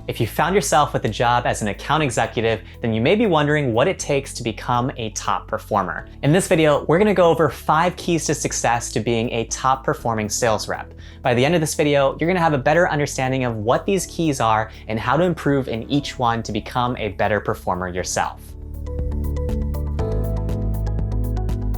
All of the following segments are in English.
If you found yourself with a job as an account executive, then you may be wondering what it takes to become a top performer. In this video, we're gonna go over 5 keys to success to being a top performing sales rep. By the end of this video, you're gonna have a better understanding of what these keys are and how to improve in each one to become a better performer yourself.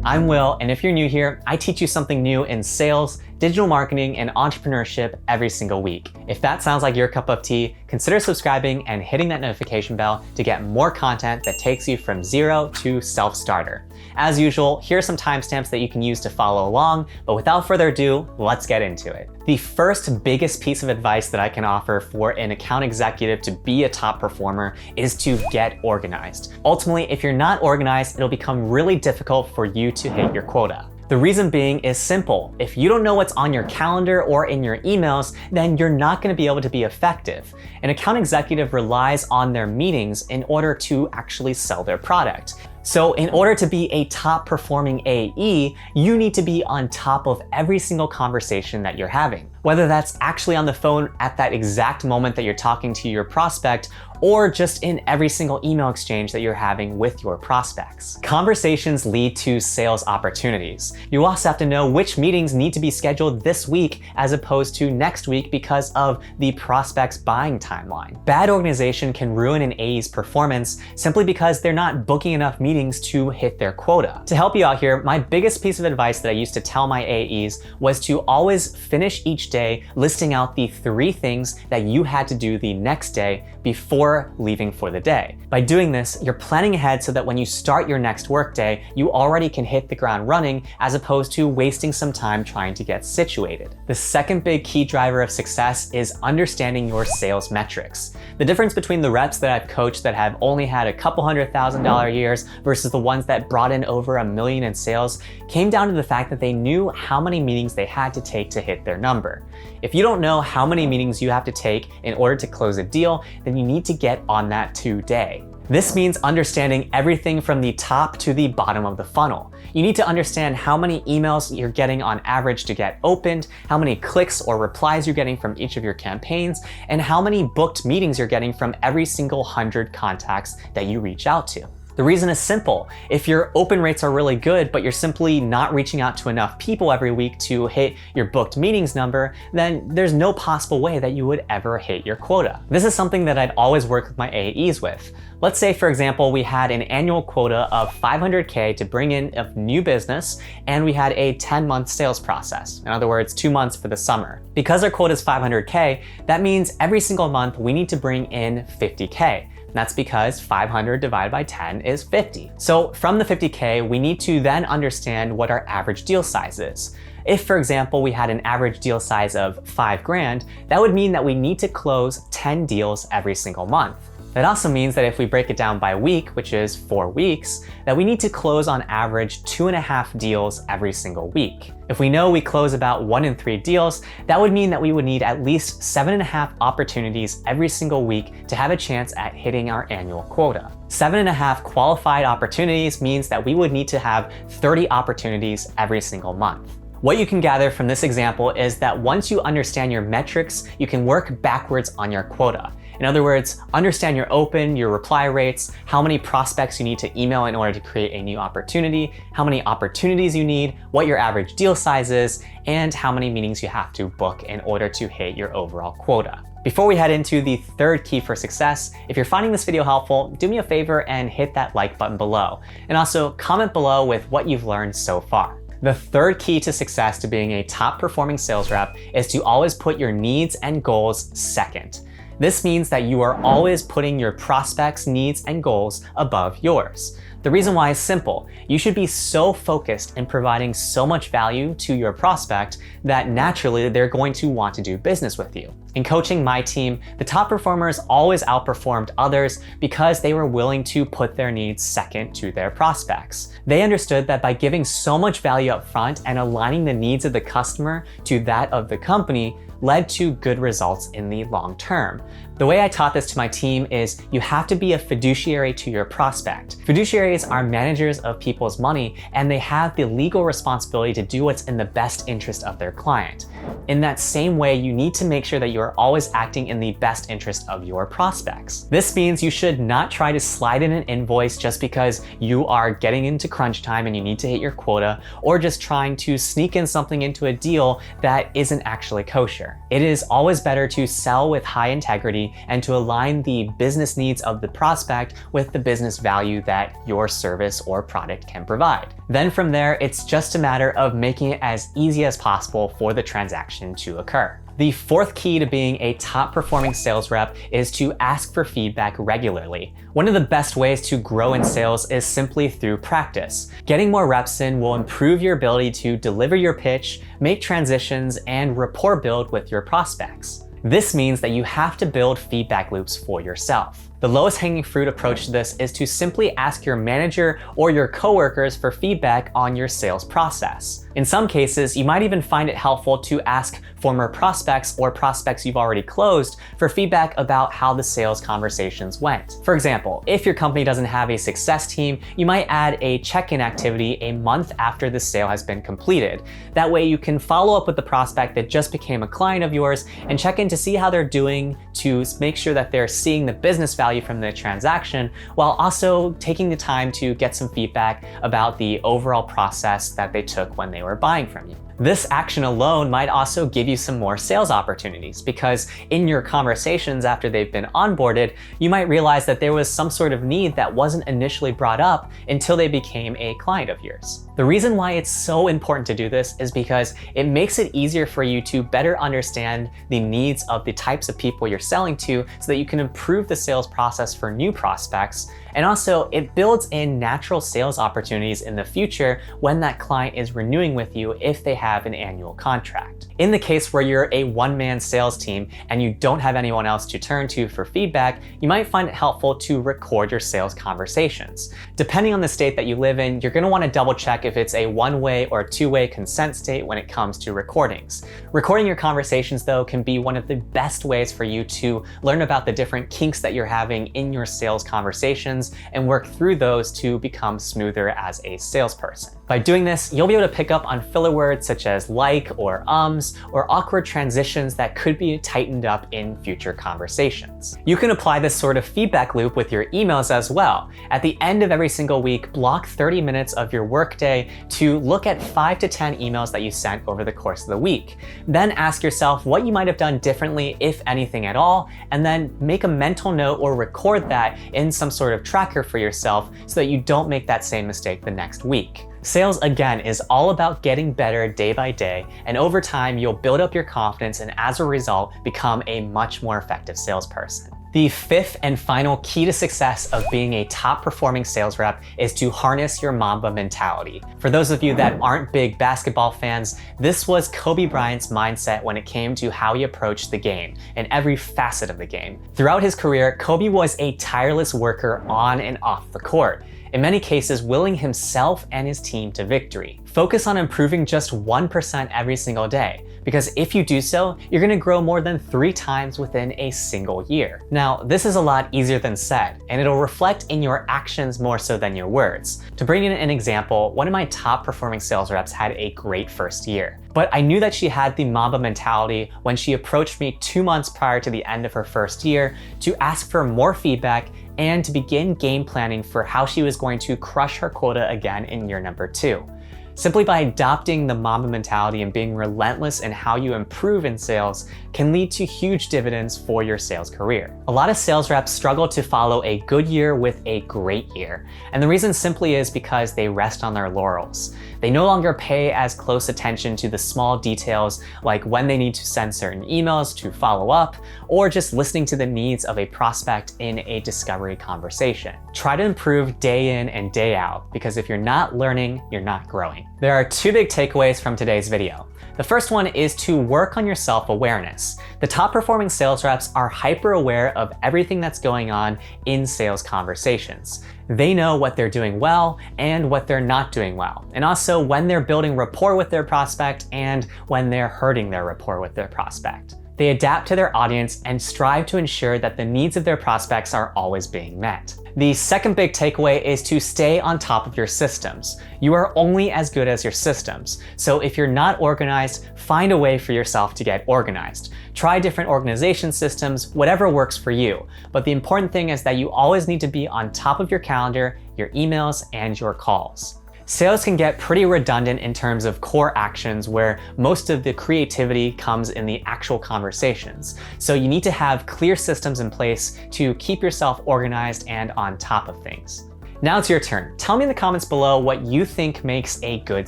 I'm Will, and if you're new here, I teach you something new in sales, digital marketing, and entrepreneurship every single week. If that sounds like your cup of tea, consider subscribing and hitting that notification bell to get more content that takes you from zero to self-starter. As usual, here are some timestamps that you can use to follow along, but without further ado, let's get into it. The first biggest piece of advice that I can offer for an account executive to be a top performer is to get organized. Ultimately, if you're not organized, it'll become really difficult for you to hit your quota. The reason being is simple. If you don't know what's on your calendar or in your emails, then you're not going to be able to be effective. An account executive relies on their meetings in order to actually sell their product. So in order to be a top performing AE, you need to be on top of every single conversation that you're having. Whether that's actually on the phone at that exact moment that you're talking to your prospect, or just in every single email exchange that you're having with your prospects. Conversations lead to sales opportunities. You also have to know which meetings need to be scheduled this week as opposed to next week because of the prospect's buying timeline. Bad organization can ruin an AE's performance simply because they're not booking enough meetings to hit their quota. To help you out here, my biggest piece of advice that I used to tell my AEs was to always finish each day listing out the 3 things that you had to do the next day before leaving for the day. By doing this, you're planning ahead so that when you start your next workday, you already can hit the ground running as opposed to wasting some time trying to get situated. The second big key driver of success is understanding your sales metrics. The difference between the reps that I've coached that have only had a couple $100,000 years versus the ones that brought in over $1 million in sales came down to the fact that they knew how many meetings they had to take to hit their number. If you don't know how many meetings you have to take in order to close a deal, then you need to get on that today. This means understanding everything from the top to the bottom of the funnel. You need to understand how many emails you're getting on average to get opened, how many clicks or replies you're getting from each of your campaigns, and how many booked meetings you're getting from every single 100 contacts that you reach out to. The reason is simple. If your open rates are really good, but you're simply not reaching out to enough people every week to hit your booked meetings number, then there's no possible way that you would ever hit your quota. This is something that I'd always work with my AEs with. Let's say, for example, we had an annual quota of $500K to bring in of new business, and we had a 10-month sales process. In other words, 2 months for the summer. Because our quota is $500K, that means every single month we need to bring in $50K. That's because 500 divided by 10 is 50. So from the 50K, we need to then understand what our average deal size is. If, for example, we had an average deal size of $5,000, that would mean that we need to close 10 deals every single month. That also means that if we break it down by week, which is 4 weeks, that we need to close on average 2.5 deals every single week. If we know we close about 1 in 3 deals, that would mean that we would need at least 7.5 opportunities every single week to have a chance at hitting our annual quota. 7.5 qualified opportunities means that we would need to have 30 opportunities every single month. What you can gather from this example is that once you understand your metrics, you can work backwards on your quota. In other words, understand your open, your reply rates, how many prospects you need to email in order to create a new opportunity, how many opportunities you need, what your average deal size is, and how many meetings you have to book in order to hit your overall quota. Before we head into the third key for success, if you're finding this video helpful, do me a favor and hit that like button below. And also comment below with what you've learned so far. The third key to success to being a top performing sales rep is to always put your needs and goals second. This means that you are always putting your prospects' needs and goals above yours. The reason why is simple. You should be so focused in providing so much value to your prospect that naturally they're going to want to do business with you. In coaching my team, the top performers always outperformed others because they were willing to put their needs second to their prospects. They understood that by giving so much value up front and aligning the needs of the customer to that of the company led to good results in the long term. The way I taught this to my team is you have to be a fiduciary to your prospect. Fiduciaries are managers of people's money, and they have the legal responsibility to do what's in the best interest of their client. In that same way, you need to make sure that you are always acting in the best interest of your prospects. This means you should not try to slide in an invoice just because you are getting into crunch time and you need to hit your quota, or just trying to sneak in something into a deal that isn't actually kosher. It is always better to sell with high integrity and to align the business needs of the prospect with the business value that your service or product can provide. Then from there, it's just a matter of making it as easy as possible for the transaction to occur. The fourth key to being a top performing sales rep is to ask for feedback regularly. One of the best ways to grow in sales is simply through practice. Getting more reps in will improve your ability to deliver your pitch, make transitions, and rapport build with your prospects. This means that you have to build feedback loops for yourself. The lowest hanging fruit approach to this is to simply ask your manager or your coworkers for feedback on your sales process. In some cases, you might even find it helpful to ask former prospects or prospects you've already closed for feedback about how the sales conversations went. For example, if your company doesn't have a success team, you might add a check-in activity a month after the sale has been completed. That way you can follow up with the prospect that just became a client of yours and check in to see how they're doing, to make sure that they're seeing the business value from the transaction, while also taking the time to get some feedback about the overall process that they took when they were buying from you. This action alone might also give you some more sales opportunities, because in your conversations after they've been onboarded, you might realize that there was some sort of need that wasn't initially brought up until they became a client of yours. The reason why it's so important to do this is because it makes it easier for you to better understand the needs of the types of people you're selling to so that you can improve the sales process for new prospects. And also, it builds in natural sales opportunities in the future when that client is renewing with you if they have an annual contract. In the case where you're a one-man sales team and you don't have anyone else to turn to for feedback, you might find it helpful to record your sales conversations. Depending on the state that you live in, you're going to want to double check if it's a one-way or two-way consent state when it comes to recordings. Recording your conversations, though, can be one of the best ways for you to learn about the different kinks that you're having in your sales conversations and work through those to become smoother as a salesperson. By doing this, you'll be able to pick up on filler words such as like or ums, or awkward transitions that could be tightened up in future conversations. You can apply this sort of feedback loop with your emails as well. At the end of every single week, block 30 minutes of your workday to look at 5 to 10 emails that you sent over the course of the week. Then ask yourself what you might have done differently, if anything at all, and then make a mental note or record that in some sort of tracker for yourself so that you don't make that same mistake the next week. Sales, again, is all about getting better day by day, and over time you'll build up your confidence and as a result become a much more effective salesperson. The fifth and final key to success of being a top performing sales rep is to harness your Mamba mentality. For those of you that aren't big basketball fans, this was Kobe Bryant's mindset when it came to how he approached the game and every facet of the game. Throughout his career, Kobe was a tireless worker on and off the court, in many cases willing himself and his team to victory. Focus on improving just 1% every single day, because if you do so, you're gonna grow more than 3 times within a single year. Now, this is a lot easier than said, and it'll reflect in your actions more so than your words. To bring in an example, one of my top performing sales reps had a great first year. But I knew that she had the Mamba mentality when she approached me 2 months prior to the end of her first year to ask for more feedback and to begin game planning for how she was going to crush her quota again in year number 2. Simply by adopting the Mamba mentality and being relentless in how you improve in sales can lead to huge dividends for your sales career. A lot of sales reps struggle to follow a good year with a great year, and the reason simply is because they rest on their laurels. They no longer pay as close attention to the small details, like when they need to send certain emails to follow up, or just listening to the needs of a prospect in a discovery conversation. Try to improve day in and day out, because if you're not learning, you're not growing. There are 2 big takeaways from today's video. The first one is to work on your self-awareness. The top performing sales reps are hyper aware of everything that's going on in sales conversations. They know what they're doing well and what they're not doing well, and also when they're building rapport with their prospect and when they're hurting their rapport with their prospect. They adapt to their audience and strive to ensure that the needs of their prospects are always being met. The second big takeaway is to stay on top of your systems. You are only as good as your systems. So if you're not organized, find a way for yourself to get organized. Try different organization systems, whatever works for you. But the important thing is that you always need to be on top of your calendar, your emails, and your calls. Sales can get pretty redundant in terms of core actions where most of the creativity comes in the actual conversations. So you need to have clear systems in place to keep yourself organized and on top of things. Now it's your turn. Tell me in the comments below what you think makes a good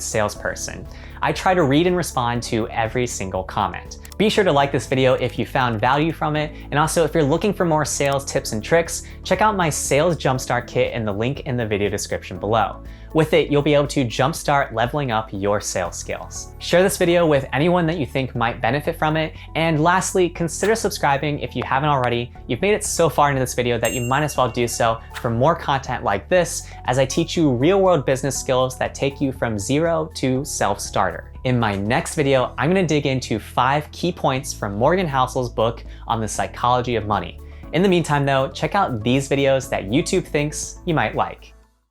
salesperson. I try to read and respond to every single comment. Be sure to like this video if you found value from it, and also if you're looking for more sales tips and tricks, check out my Sales Jumpstart Kit in the link in the video description below. With it, you'll be able to jumpstart leveling up your sales skills. Share this video with anyone that you think might benefit from it, and lastly, consider subscribing if you haven't already. You've made it so far into this video that you might as well do so for more content like this, as I teach you real-world business skills that take you from zero to self-starter. In my next video, I'm gonna dig into 5 key points from Morgan Housel's book on the psychology of money. In the meantime though, check out these videos that YouTube thinks you might like.